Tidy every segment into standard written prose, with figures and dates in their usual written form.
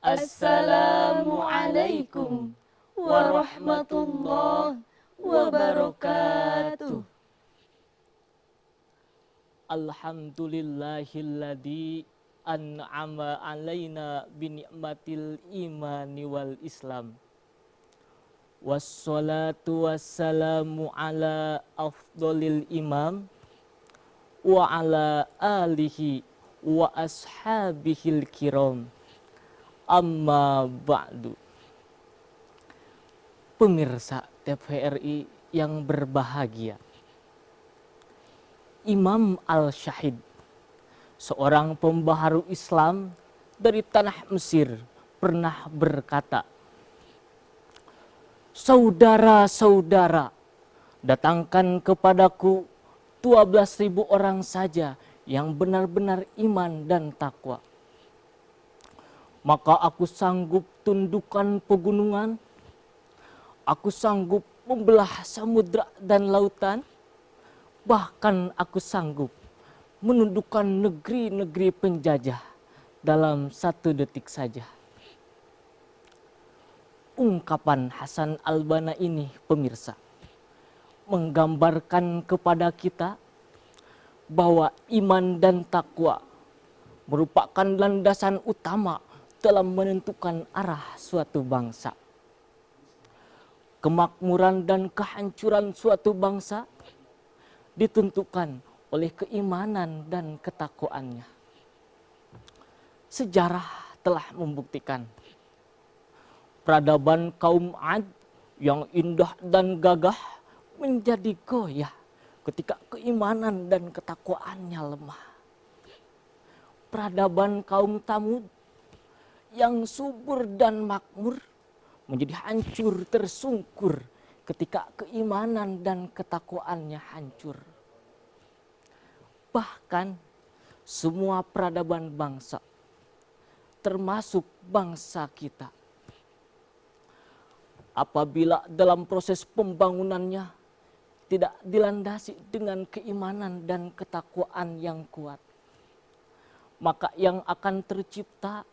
Assalamualaikum warahmatullahi wabarakatuh. Alhamdulillahilladzi an'ama alaina bini'matil imani wal islam. Wassalatu wassalamu ala afdolil imam wa ala alihi wa ashabihil kiram. Amma ba'du. Pemirsa TVRI yang berbahagia, Imam Al-Syahid, seorang pembaharu Islam dari tanah Mesir, pernah berkata, "Saudara-saudara, datangkan kepadaku 12.000 orang saja yang benar-benar iman dan takwa. Maka aku sanggup tundukkan pegunungan, aku sanggup membelah samudra dan lautan, bahkan aku sanggup menundukkan negeri-negeri penjajah dalam 1 detik saja." Ungkapan Hasan Al-Banna ini, pemirsa, menggambarkan kepada kita bahwa iman dan takwa merupakan landasan utama dalam menentukan arah suatu bangsa. Kemakmuran dan kehancuran suatu bangsa ditentukan oleh keimanan dan ketakwaannya. Sejarah telah membuktikan peradaban kaum Ad yang indah dan gagah menjadi goyah ketika keimanan dan ketakwaannya lemah. Peradaban kaum Tsamud yang subur dan makmur menjadi hancur tersungkur ketika keimanan dan ketakwaannya hancur. Bahkan semua peradaban bangsa, termasuk bangsa kita, apabila dalam proses pembangunannya tidak dilandasi dengan keimanan dan ketakwaan yang kuat, maka yang akan tercipta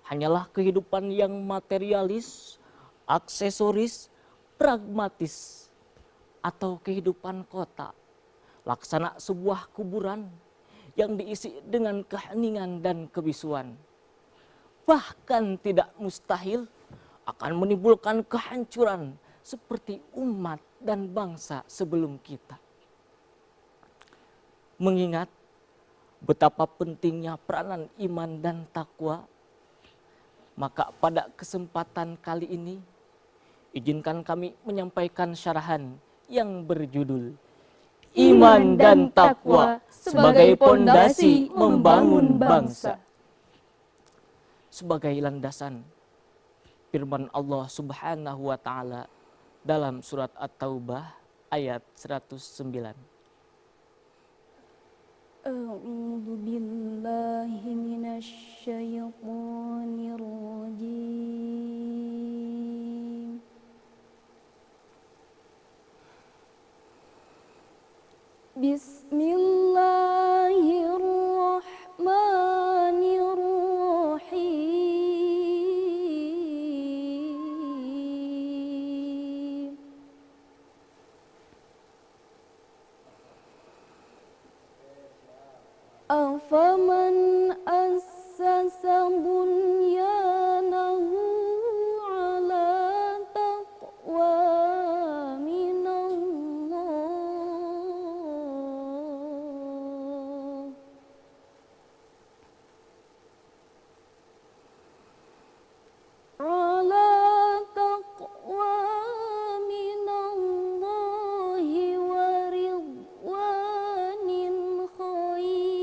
hanyalah kehidupan yang materialis, aksesoris, pragmatis, atau kehidupan kota, laksana sebuah kuburan yang diisi dengan keheningan dan kebisuan. Bahkan tidak mustahil akan menimbulkan kehancuran seperti umat dan bangsa sebelum kita. Mengingat betapa pentingnya peranan iman dan takwa, maka pada kesempatan kali ini izinkan kami menyampaikan syarahan yang berjudul Iman dan Takwa sebagai pondasi membangun bangsa. Sebagai landasan firman Allah Subhanahu wa taala dalam surat At-Taubah ayat 109. A'udzu billahi minasy syaithanir rajim. Bismillahirrahmanirrahim. Afaman assasa bunyanahu ala taqwa minallah. Ala taqwa minallahi wa ridwanin khair.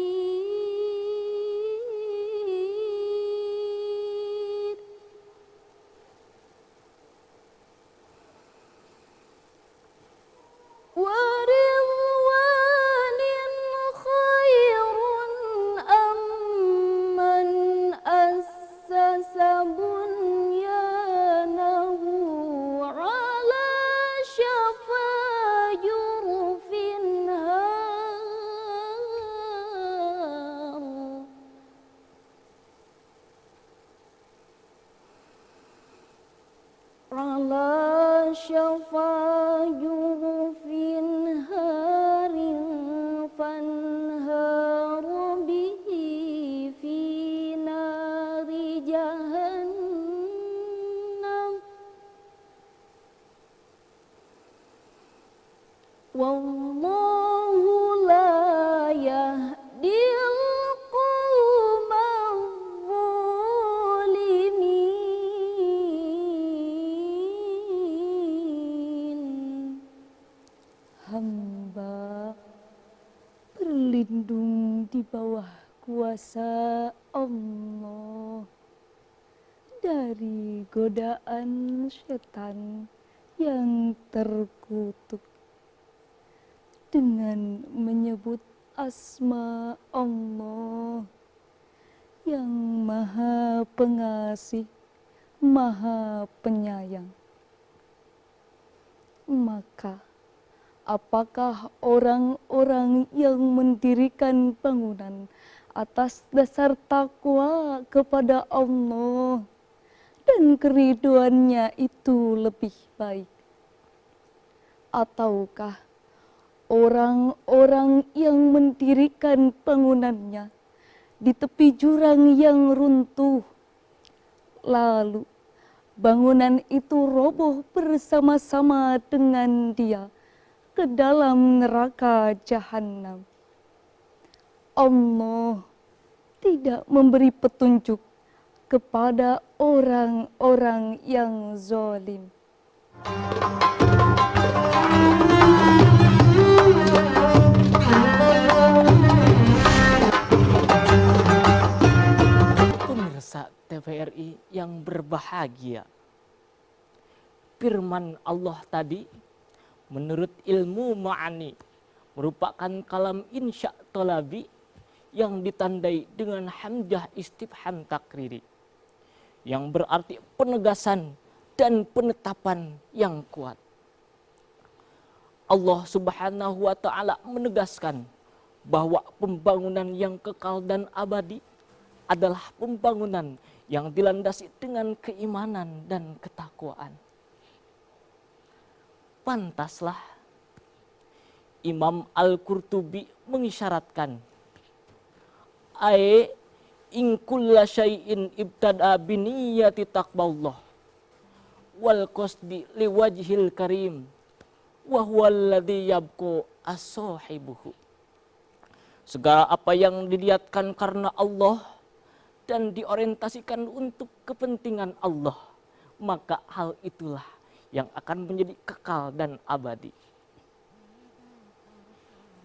ala syafa jurufin harin fanharu bihi fi nari jahannam wallahu la yahdil qawmal zalimin. Hamba berlindung di bawah kuasa Allah dari godaan setan yang terkutuk dengan menyebut asma Allah yang Maha Pengasih, Maha Penyayang. Maka apakah orang-orang yang mendirikan bangunan atas dasar takwa kepada Allah dan keriduannya itu lebih baik? Ataukah orang-orang yang mendirikan bangunannya di tepi jurang yang runtuh, lalu bangunan itu roboh bersama-sama dengan dia ke dalam neraka jahanam? Allah tidak memberi petunjuk kepada orang-orang yang zalim. Pemirsa TVRI yang berbahagia, firman Allah tadi menurut ilmu ma'ani merupakan kalam insya talabi yang ditandai dengan hamzah istifham takriri yang berarti penegasan dan penetapan yang kuat. Allah Subhanahu wa taala menegaskan bahwa pembangunan yang kekal dan abadi adalah pembangunan yang dilandasi dengan keimanan dan ketakwaan. Pantaslah Imam Al-Qurtubi mengisyaratkan in kulla syai'in ibtada biniyati taqballah wal qasdi liwajhil karim wa huwal ladzi yabqu as-sahibuhu. Segala apa yang dilihatkan karena Allah dan diorientasikan untuk kepentingan Allah, maka hal itulah yang akan menjadi kekal dan abadi.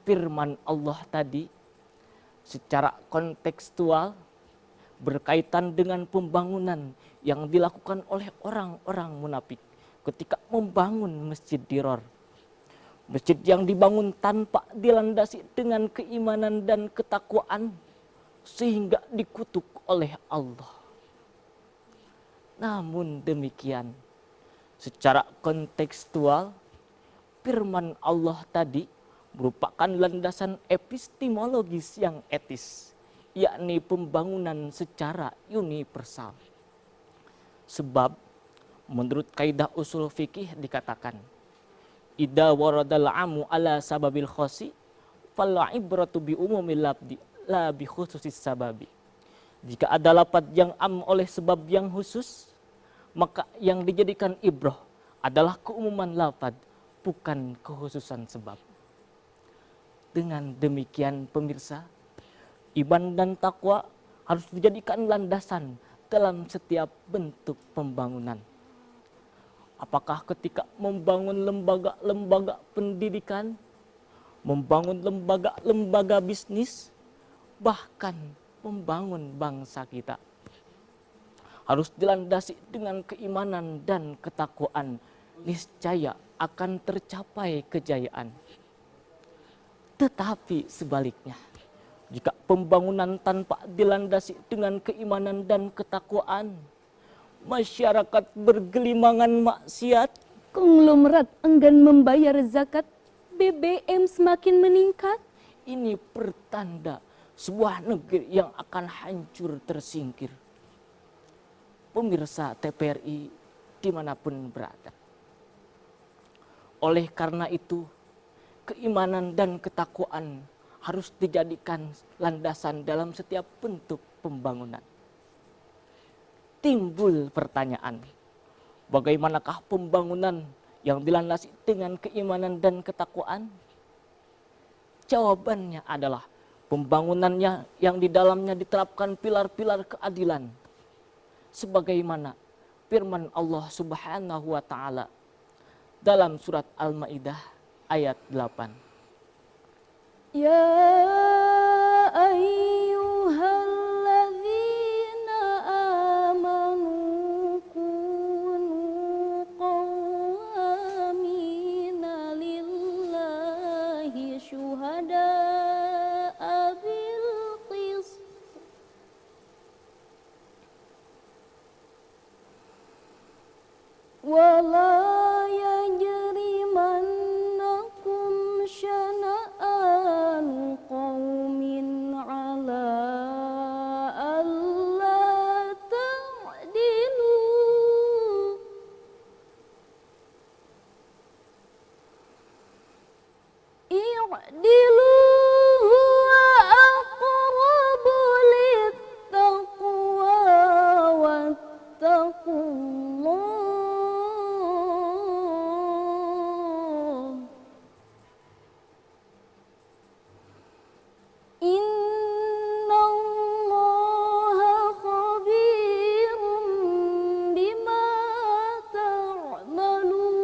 Firman Allah tadi secara kontekstual berkaitan dengan pembangunan yang dilakukan oleh orang-orang munafik ketika membangun Masjid Dirar. Masjid yang dibangun tanpa dilandasi dengan keimanan dan ketakwaan sehingga dikutuk oleh Allah. Namun demikian, secara kontekstual, firman Allah tadi merupakan landasan epistemologis yang etis, yakni pembangunan secara universal. Sebab menurut kaidah usul fikih dikatakan, idza waradal amu ala sababil khosi fal ibratu bi umumil labdi la bi khususis sababi. Jika ada lafaz yang am oleh sebab yang khusus, maka yang dijadikan ibrah adalah keumuman lafaz, bukan kekhususan sebab. Dengan demikian pemirsa, iman dan takwa harus dijadikan landasan dalam setiap bentuk pembangunan. Apakah ketika membangun lembaga-lembaga pendidikan, membangun lembaga-lembaga bisnis, bahkan membangun bangsa kita, harus dilandasi dengan keimanan dan ketakwaan, niscaya akan tercapai kejayaan. Tetapi sebaliknya, jika pembangunan tanpa dilandasi dengan keimanan dan ketakwaan, masyarakat bergelimangan maksiat, Konglomerat enggan membayar zakat, BBM semakin meningkat. ini pertanda sebuah negeri yang akan hancur tersingkir. Pemirsa TVRI dimanapun berada. Oleh karena itu, keimanan dan ketakwaan harus dijadikan landasan dalam setiap bentuk pembangunan. Timbul pertanyaan, bagaimanakah pembangunan yang dilandasi dengan keimanan dan ketakwaan? Jawabannya adalah pembangunannya yang di dalamnya diterapkan pilar-pilar keadilan. Sebagaimana firman Allah Subhanahu wa taala dalam surat Al-Maidah ayat 8. Ya ayyuhalladzina amanu kunu qawwamina lillahi syuhada'a bil qist. Wala yajrimannakum syana'an qaumin ala alla ta'dilu. I'dilu huwa aqrabu littaqwa wattaqullah. Innallaha khabirum bima ta'malun.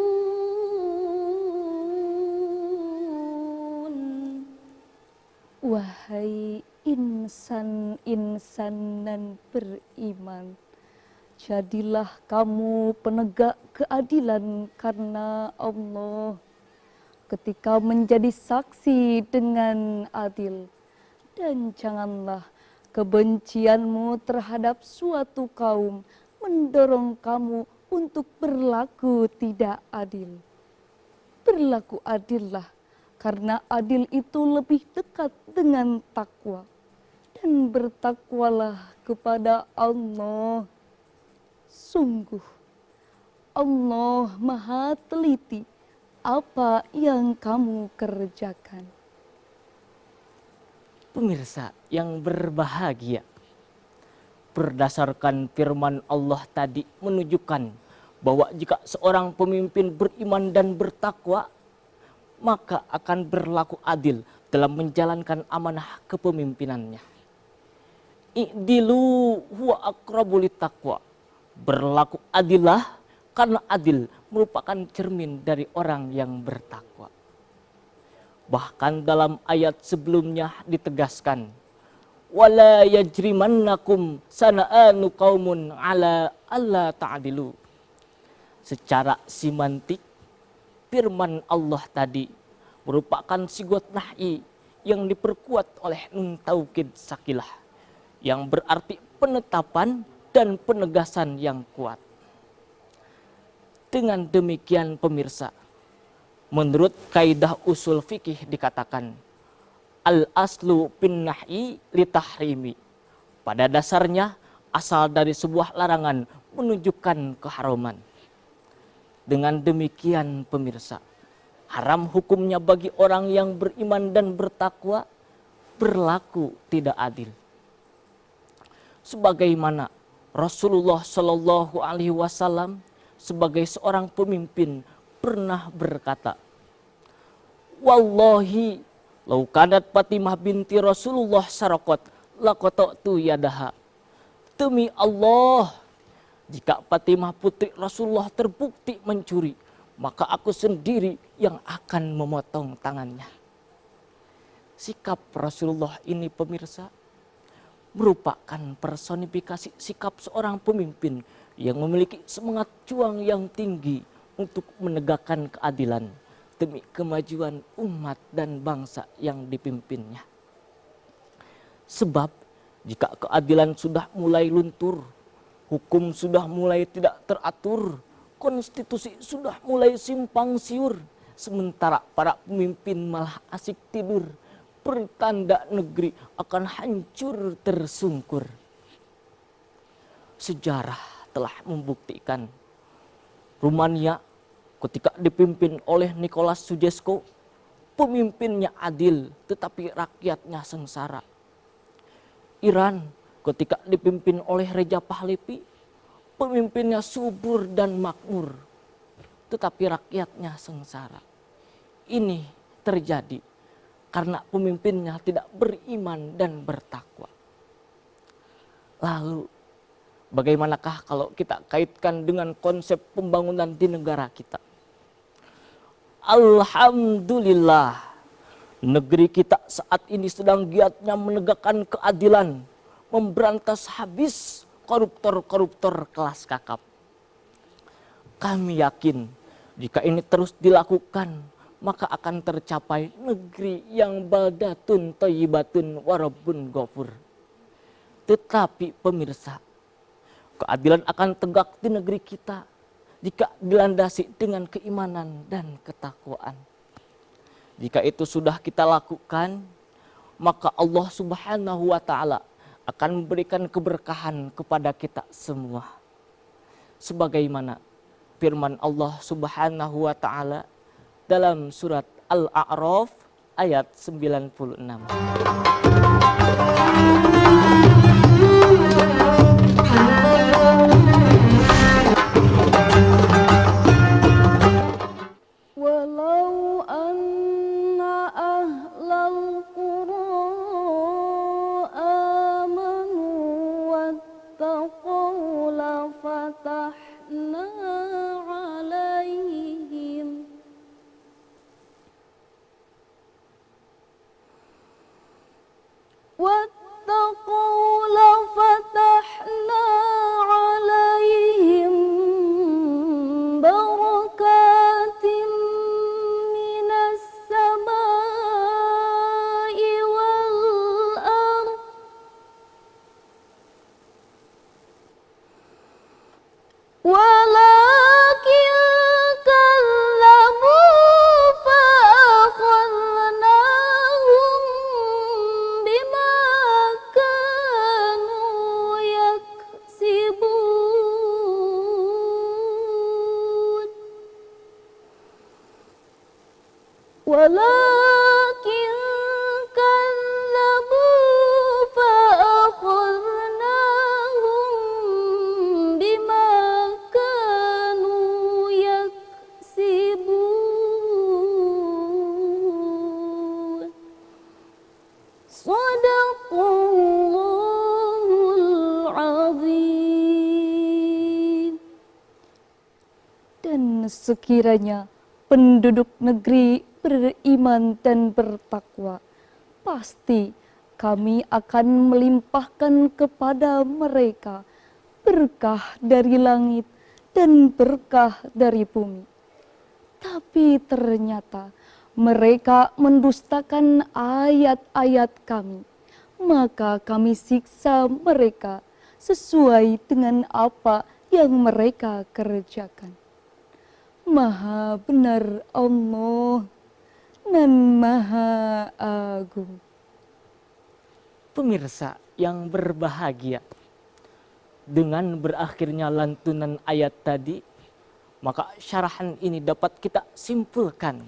Wahai insan-insan nan beriman, jadilah kamu penegak keadilan karena Allah ketika menjadi saksi dengan adil. Dan janganlah kebencianmu terhadap suatu kaum mendorong kamu untuk berlaku tidak adil. Berlaku adillah, karena adil itu lebih dekat dengan takwa. Dan bertakwalah kepada Allah. Sungguh, Allah Maha teliti apa yang kamu kerjakan. Pemirsa yang berbahagia, berdasarkan firman Allah tadi menunjukkan bahwa jika seorang pemimpin beriman dan bertakwa, maka akan berlaku adil dalam menjalankan amanah kepemimpinannya. I'dilu huwa aqrabu littaqwa. Berlaku adillah, karena adil merupakan cermin dari orang yang bertakwa. Bahkan dalam ayat sebelumnya ditegaskan, wala yajrimannakum sana'anu qaumun ala alla ta'dilu. Secara simantik, firman Allah tadi merupakan sigot nahi yang diperkuat oleh nun taukid sakilah, yang berarti penetapan dan penegasan yang kuat. Dengan demikian pemirsa, menurut kaidah usul fikih dikatakan, al-aslu bin nahyi litahrimi. Pada dasarnya, asal dari sebuah larangan menunjukkan keharaman. Dengan demikian pemirsa, haram hukumnya bagi orang yang beriman dan bertakwa berlaku tidak adil. Sebagaimana Rasulullah Shallallahu Alaihi Wasallam sebagai seorang pemimpin pernah berkata, wallahi lau kanat Fatimah binti Rasulullah sarakot laqata'tu yadaha. Demi Allah, jika Fatimah putri Rasulullah terbukti mencuri, maka aku sendiri yang akan memotong tangannya. Sikap Rasulullah ini pemirsa merupakan personifikasi sikap seorang pemimpin yang memiliki semangat juang yang tinggi untuk menegakkan keadilan demi kemajuan umat dan bangsa yang dipimpinnya. Sebab jika keadilan sudah mulai luntur, hukum sudah mulai tidak teratur, konstitusi sudah mulai simpang siur, sementara para pemimpin malah asik tidur, pertanda negeri akan hancur tersungkur. Sejarah telah membuktikan Rumania ketika dipimpin oleh Nicolas Ceausescu, pemimpinnya adil tetapi rakyatnya sengsara. Iran ketika dipimpin oleh Reja Pahlavi, pemimpinnya subur dan makmur tetapi rakyatnya sengsara. Ini terjadi karena pemimpinnya tidak beriman dan bertakwa. Lalu bagaimanakah kalau kita kaitkan dengan konsep pembangunan di negara kita? Alhamdulillah, negeri kita saat ini sedang giatnya menegakkan keadilan, memberantas habis koruptor-koruptor kelas kakap. Kami yakin jika ini terus dilakukan, maka akan tercapai negeri yang baldatun thayyibatun warabbun ghafur. Tetapi pemirsa, keadilan akan tegak di negeri kita jika dilandasi dengan keimanan dan ketakwaan. Jika itu sudah kita lakukan, maka Allah Subhanahu wa Ta'ala akan memberikan keberkahan kepada kita semua. Sebagaimana firman Allah Subhanahu wa Ta'ala dalam surat Al-A'raf ayat 96. Walau anna ahlal qura amanu wattaqaw la fatahna alaihim barakatim minas samai wal ardh walakin kallabu fa'akhadnahum bima kanu yaksibun walakin kallabu fa'akhadnahum bima kanu yaksibun. Shadaqallahul azim. Dan sekiranya penduduk negeri beriman dan bertakwa, pasti kami akan melimpahkan kepada mereka berkah dari langit dan berkah dari bumi. Tapi ternyata mereka mendustakan ayat-ayat kami, maka kami siksa mereka sesuai dengan apa yang mereka kerjakan. Maha benar Allah dan Maha Agung. Pemirsa yang berbahagia, dengan berakhirnya lantunan ayat tadi, maka syarahan ini dapat kita simpulkan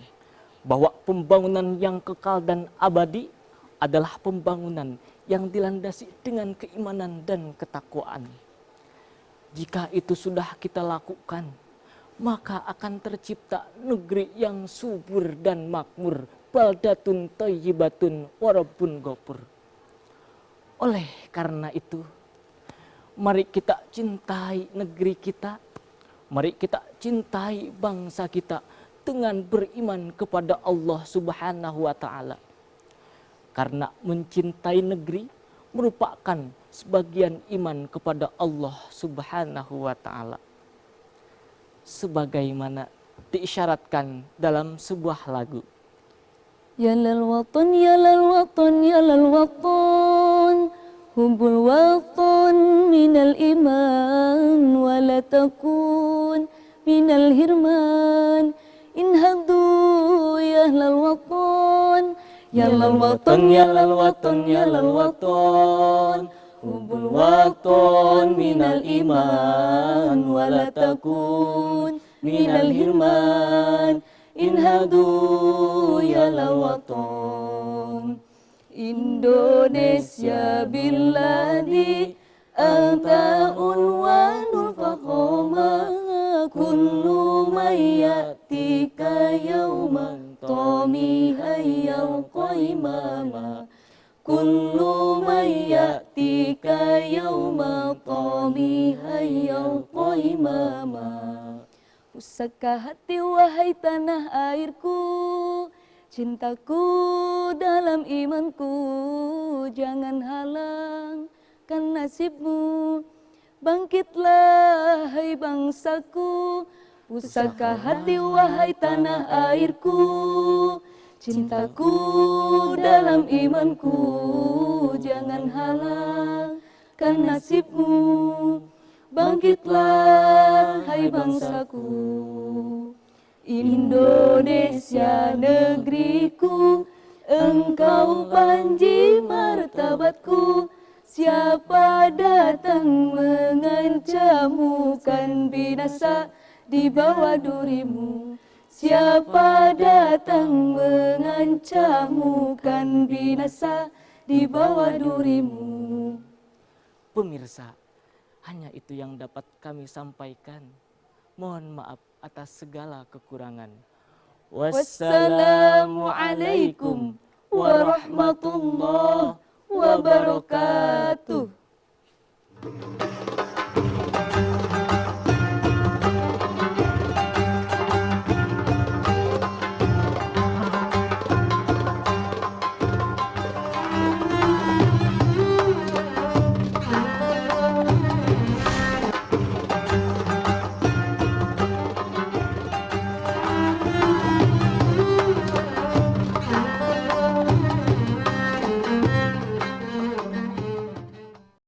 bahwa pembangunan yang kekal dan abadi adalah pembangunan yang dilandasi dengan keimanan dan ketakwaan. Jika itu sudah kita lakukan, maka akan tercipta negeri yang subur dan makmur, baldatun thayyibatun warabbun ghafur. Oleh karena itu, mari kita cintai negeri kita, mari kita cintai bangsa kita dengan beriman kepada Allah Subhanahu wa Ta'ala. Karena mencintai negeri merupakan sebagian iman kepada Allah Subhanahu wa Ta'ala. Sebagaimana diisyaratkan dalam sebuah lagu. Ya lal watan, ya lal watan, ya lal watan, hubbul watan minal iman, wa la takun minal hirman. In hadu ya lal watan, ya lal watan, ya lal watan, ya lal watan, hubbul watan minal iman, wa la takun minal hirman inhadu ya lawatan. Indonesia biladi anta unwanul faqoma kullu mayyatika yawman tamiha yalqaimama kullu mayyatika yawman tamiha yalqaimama. Pusaka hati wahai tanah airku, cintaku dalam imanku, jangan halangkan nasibmu. Bangkitlah hai bangsaku, pusaka hati wahai tanah airku, cintaku dalam imanku, jangan halangkan nasibmu. Bangkitlah hai bangsaku. Indonesia negeriku, engkau panji martabatku. Siapa datang mengancammu kan binasa di bawah durimu. Siapa datang mengancammu kan binasa di bawah durimu. Pemirsa, hanya itu yang dapat kami sampaikan. Mohon maaf atas segala kekurangan. Wassalamualaikum warahmatullahi wabarakatuh.